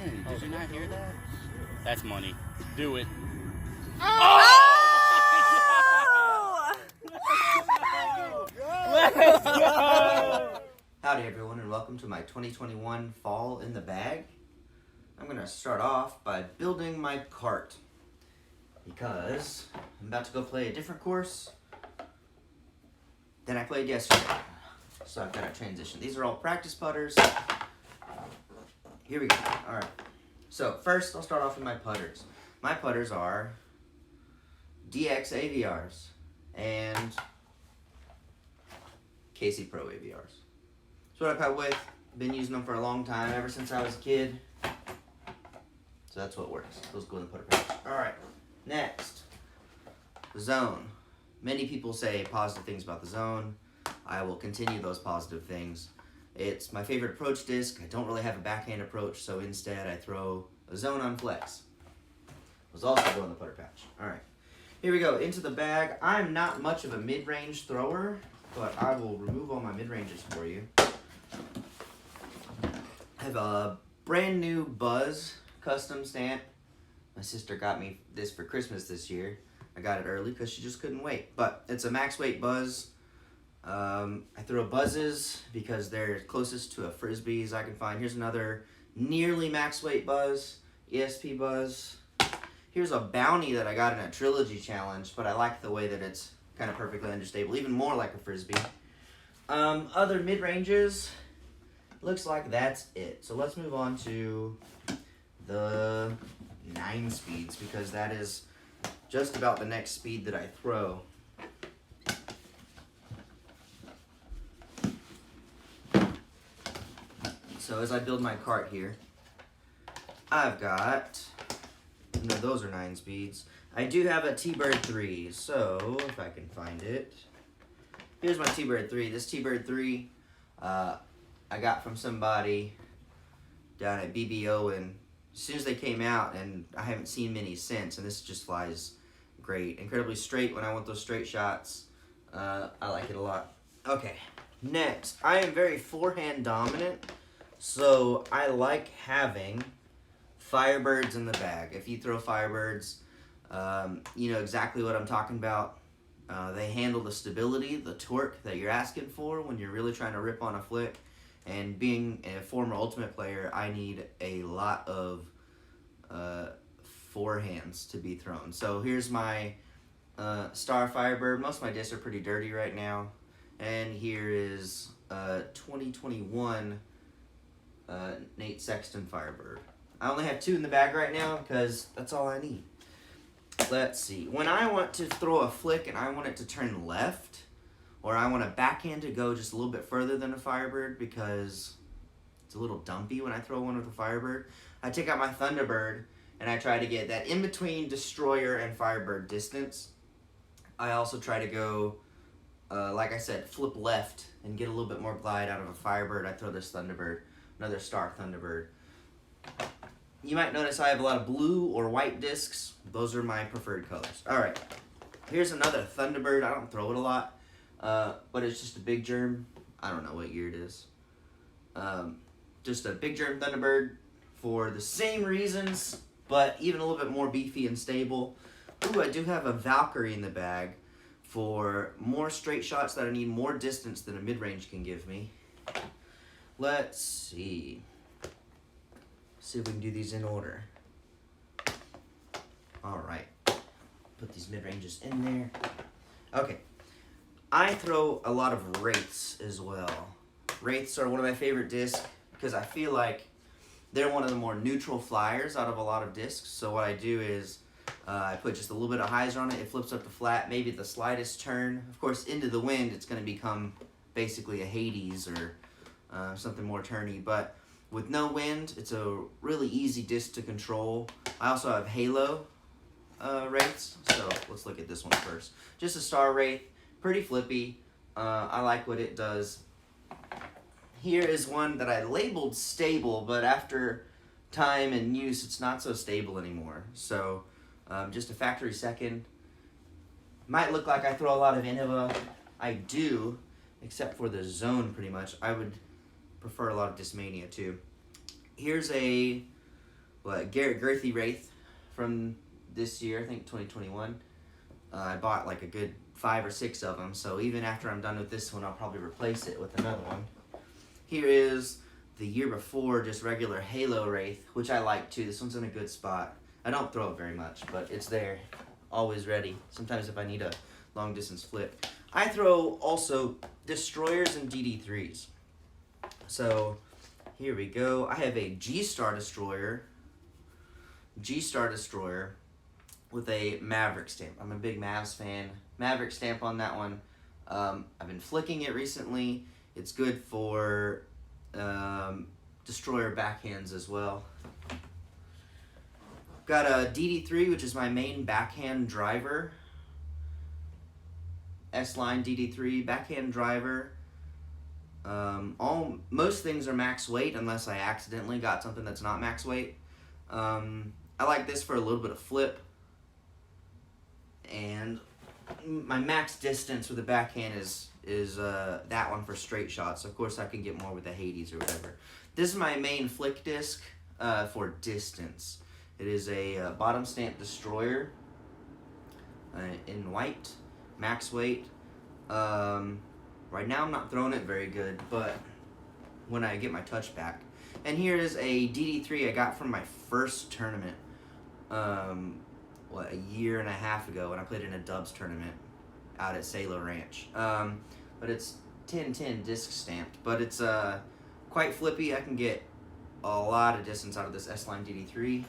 again. Did you not hear that? That's money. Do it. Oh! Let's go! Howdy everyone, and welcome to my 2021 Fall in the Bag. I'm going to start off by building my cart because I'm about to go play a different course than I played yesterday. So I've got to transition. These are all practice putters. Here we go. Alright. So first I'll start off with my putters. My putters are DX AVRs and KC Pro AVRs. That's what I putt with. Been using them for a long time, ever since I was a kid. So that's what works. Let's go in the putter patch. Alright. Next. The zone. Many people say positive things about the zone. I will continue those positive things. It's my favorite approach disc. I don't really have a backhand approach, so instead I throw a zone on flex. Let's also go in the putter patch. Alright. Here we go. Into the bag. I'm not much of a mid-range thrower, but I will remove all my mid-ranges for you. I have a brand new Buzz custom stamp. My sister got me this for Christmas this year. I got it early because she just couldn't wait. But it's a max weight Buzz. I throw buzzes because they're closest to a frisbee as I can find. Here's another nearly max weight Buzz, ESP Buzz. Here's a bounty that I got in a trilogy challenge, but I like the way that it's kind of perfectly understable, even more like a frisbee. Other mid ranges, looks like that's it. So let's move on to the 9 speeds because that is just about the next speed that I throw. So as I build my cart here, I've got, no, those are 9 speeds. I do have a T-Bird 3, so if I can find it. Here's my T-Bird 3. This T-Bird 3 I got from somebody down at BBO, and as soon as they came out, and I haven't seen many since, and this just flies great. Incredibly straight when I want those straight shots. I like it a lot. Okay, next. I am very forehand dominant. So I like having Firebirds in the bag. If you throw Firebirds, you know exactly what I'm talking about. They handle the stability, the torque that you're asking for when you're really trying to rip on a flick. And being a former Ultimate player, I need a lot of forehands to be thrown. So here's my Star Firebird. Most of my discs are pretty dirty right now. And here is 2021 Nate Sexton Firebird. I only have 2 in the bag right now because that's all I need. Let's see. When I want to throw a flick and I want it to turn left, or I want a backhand to go just a little bit further than a Firebird because it's a little dumpy when I throw one with a Firebird, I take out my Thunderbird and I try to get that in-between Destroyer and Firebird distance. I also try to go, like I said, flip left and get a little bit more glide out of a Firebird. I throw this Thunderbird. Another Star Thunderbird. You might notice I have a lot of blue or white discs. Those are my preferred colors. Alright, here's another Thunderbird. I don't throw it a lot, but it's just a big germ. I don't know what year it is. Just a big germ Thunderbird for the same reasons, but even a little bit more beefy and stable. Ooh, I do have a Valkyrie in the bag for more straight shots that I need more distance than a mid-range can give me. Let's see. See if we can do these in order. Alright. Put these mid-ranges in there. Okay. I throw a lot of Wraiths as well. Wraiths are one of my favorite discs because I feel like they're one of the more neutral flyers out of a lot of discs. So what I do is I put just a little bit of hyzer on it. It flips up to flat, maybe the slightest turn. Of course, into the wind, it's going to become basically a Hades or something more turny, but with no wind, it's a really easy disc to control. I also have Halo Wraiths, so let's look at this one first. Just a Star Wraith, pretty flippy. I like what it does. Here is one that I labeled stable, but after time and use, it's not so stable anymore. So just a factory second. Might look like I throw a lot of innova. I do, except for the zone pretty much. I would prefer a lot of discmania too. Here's a Garrett Girthy Wraith from this year, I think 2021. I bought like a good 5 or 6 of them, so even after I'm done with this one, I'll probably replace it with another one. Here is the year before, just regular Halo Wraith, which I like too. This one's in a good spot. I don't throw it very much, but it's there, always ready. Sometimes if I need a long distance flip. I throw also Destroyers and DD3s. So here we go. I have a G-Star Destroyer with a Maverick stamp. I'm a big Mavs fan. Maverick stamp on that one. I've been flicking it recently. It's good for Destroyer backhands as well. Got a DD3, which is my main backhand driver. S-line DD3 backhand driver. Most things are max weight unless I accidentally got something that's not max weight. I like this for a little bit of flip. And my max distance with the backhand is that one for straight shots. Of course, I can get more with the Hades or whatever. This is my main flick disc for distance. It is a bottom stamp Destroyer in white, max weight. Right now I'm not throwing it very good, but when I get my touch back. And here is a DD3 I got from my first tournament, a year and a half ago when I played in a Dubs tournament out at Salo Ranch. But it's 10-10 disc stamped, but it's quite flippy. I can get a lot of distance out of this S-Line DD3.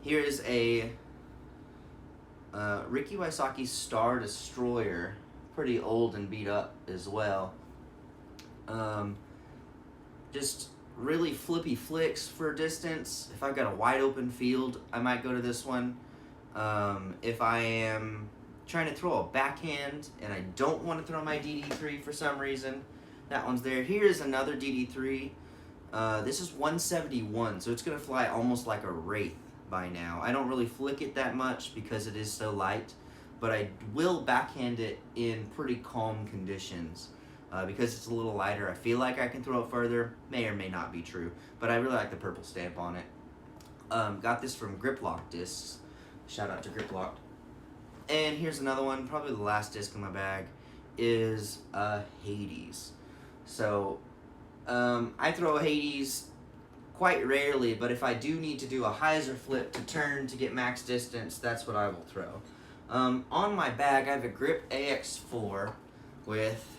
Here is a Ricky Wysocki Star Destroyer, pretty old and beat up as well. Just really flippy flicks for distance. If I've got a wide open field, I might go to this one. If I am trying to throw a backhand and I don't want to throw my DD3 for some reason, that one's there. Here's another DD3. This is 171, so it's going to fly almost like a Wraith by now. I don't really flick it that much because it is so light, but I will backhand it in pretty calm conditions. Because it's a little lighter, I feel like I can throw it further. May or may not be true, but I really like the purple stamp on it. Got this from Grip Lock Discs. Shout out to Grip Lock. And here's another one, probably the last disc in my bag, is Hades. So, I throw Hades quite rarely, but if I do need to do a hyzer flip to turn to get max distance, that's what I will throw. On my bag, I have a Grip AX4 with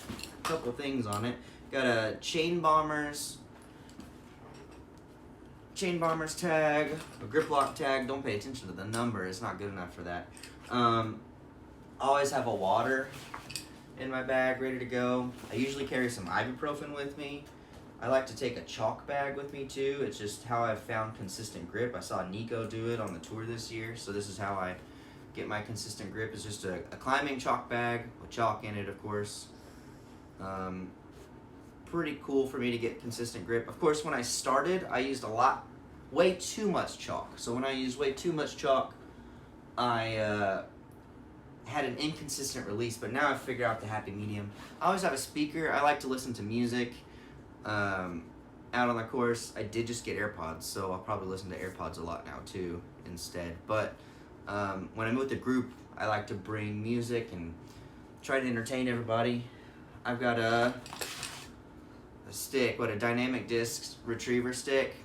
a couple of things on it. Got a Chain Bombers tag, a Grip Lock tag. Don't pay attention to the number, it's not good enough for that. Always have a water in my bag ready to go. I usually carry some ibuprofen with me. I like to take a chalk bag with me too. It's just how I've found consistent grip. I saw Nico do it on the tour this year, so this is how I get my consistent grip. It's just a climbing chalk bag with chalk in it, of course. Pretty cool for me to get consistent grip. Of course, when I started, I used way too much chalk. So when I used way too much chalk, I had an inconsistent release, but now I've figured out the happy medium. I always have a speaker. I like to listen to music out on the course. I did just get AirPods, so I'll probably listen to AirPods a lot now too instead. But when I'm with a group, I like to bring music and try to entertain everybody. I've got a stick, a dynamic disc retriever stick.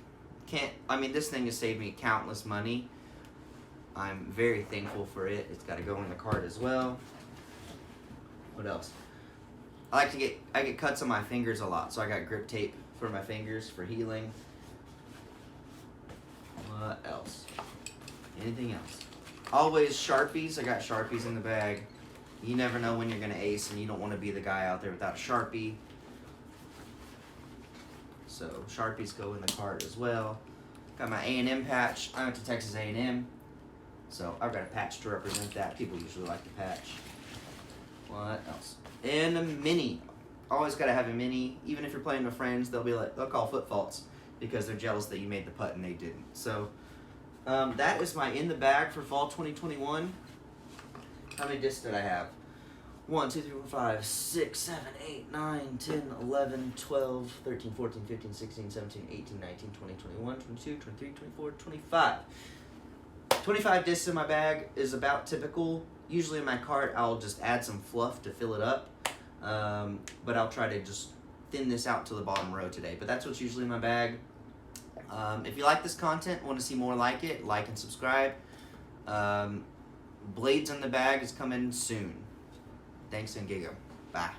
This thing has saved me countless money. I'm very thankful for it. It's got to go in the cart as well. What else? I get cuts on my fingers a lot, so I got grip tape for my fingers for healing. What else? Anything else? Always Sharpies. I got Sharpies in the bag. You never know when you're going to ace, and you don't want to be the guy out there without a Sharpie. So Sharpies go in the cart as well. Got my A&M patch. I went to Texas A&M, so I've got a patch to represent that. People usually like the patch. What else? And a mini. Always got to have a mini. Even if you're playing with friends, they'll call foot faults because they're jealous that you made the putt and they didn't. So that is my in the bag for fall 2021. How many discs did I have? 1, 2, 3, 4, 5, 6, 7, 8, 9, 10, 11, 12, 13, 14, 15, 16, 17, 18, 19, 20, 21, 22, 23, 24, 25. 25 discs in my bag is about typical. Usually in my cart, I'll just add some fluff to fill it up. But I'll try to just thin this out to the bottom row today. But that's what's usually in my bag. If you like this content, want to see more like it, like and subscribe. Blades in the bag is coming soon. Thanks and Giga. Bye.